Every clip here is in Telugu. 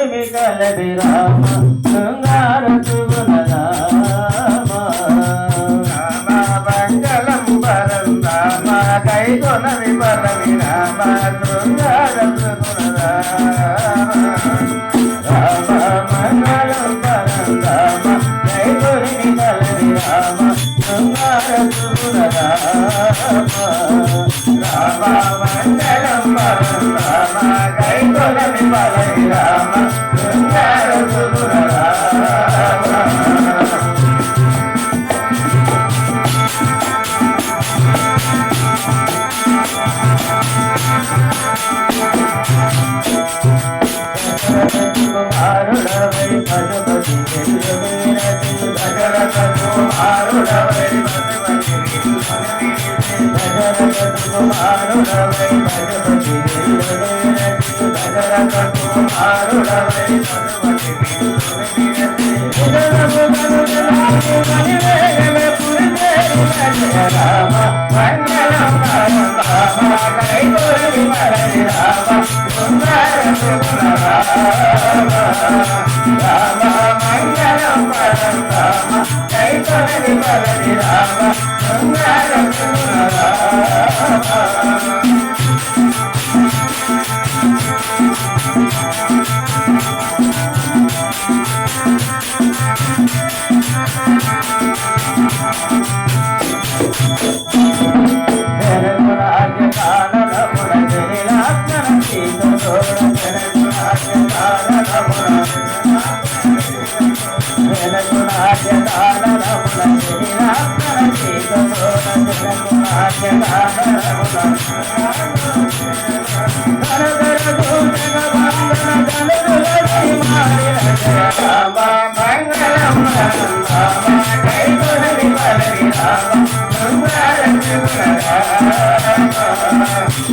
కొలిమి కలది రామ శృంగార సుగుణ రామ రామ మంగళం పరం రామ కై కొనవి పరమి రామ శృంగార సుగుణ రామ మంగళం పరం రామ కై కొలిమి కలది రామ శృంగార సుగుణ రామ మంగళం పరం రామ కై కొలమి పరమి రామ శృంగార సుగుణ రామ కుమారుడవై పశుపతి దశరథ కుమారుడవై పశుపతి దశరథ కుమారుడవై పశుపతి దశరథ కుమారుడవై రామ మంగళం రామ కై కొలిమి పరమి రామ శృంగార సుగుణ రామ మంగళం పరం రామ కై కొలిమి పరమి రామ శృంగార సుగుణ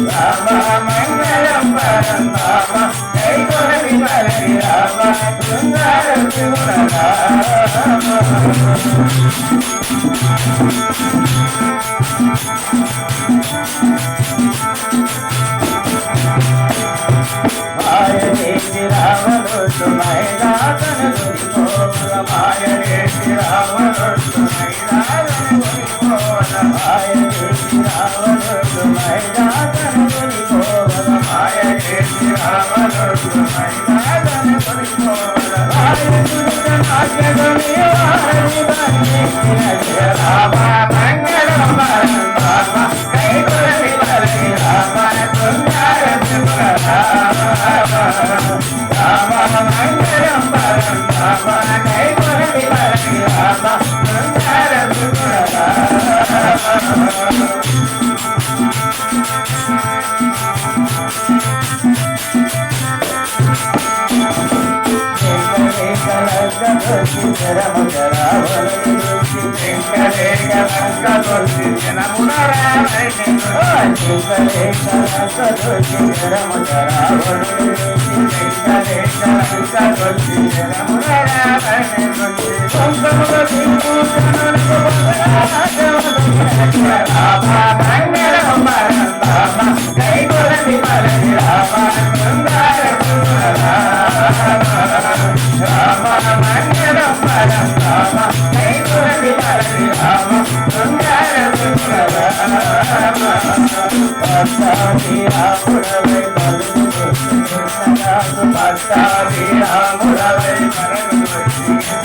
రామ మంగళం పరం రామ కై కొలమి పరమి రామ శృంగార సుగుణ రామ మాయదేవి రామను మైదాతను గురిపోల మాయదేవి రామను మైదాతను గురిపోల మాయదేవి రామను మైదాతను గురిపోల మాయదేవి రామను మైదాతను గురిపోల మాయదేవి నాట్యగుని వారి బంది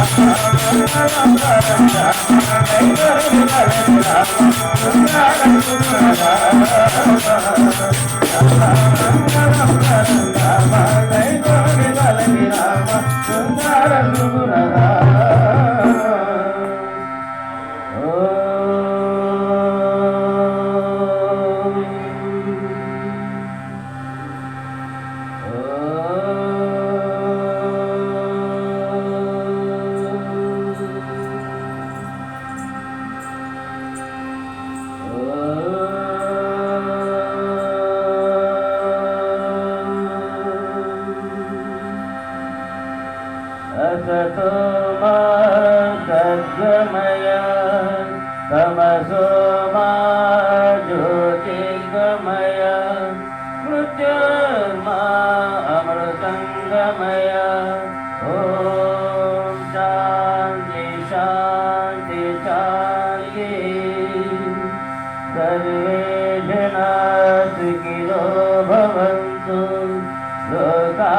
రామ మంగళం పరం రామ కై కొలమి పరమి రామ శృంగార సుగుణ రామ మంగళం పరం రామ కై కొలమి పరమి రామ శృంగార సుగుణ Oh असतो मा सद्गमय तमसो मा ज्योतिर्गमय मृत्युर्मा अमृतंगमय ओम शांति शांति शांति सर्वे जना सुखिनो भवन्तु लोका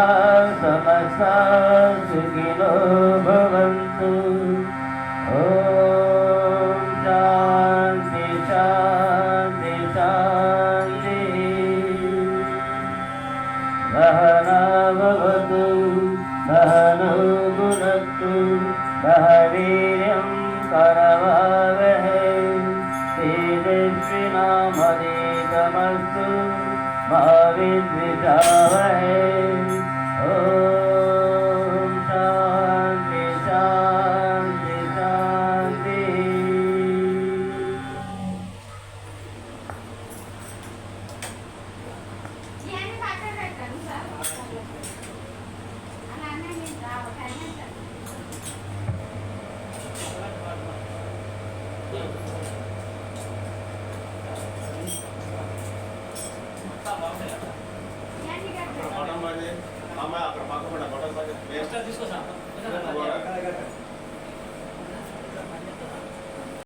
समस्ता सुखिनो भवन्तु ओम शांति शांति शांति सहना भवतु सहनौ भुनक्तु सह वीर्यं करवावहै तेजस्विनामधीतमस्तु मा विद्विषावहै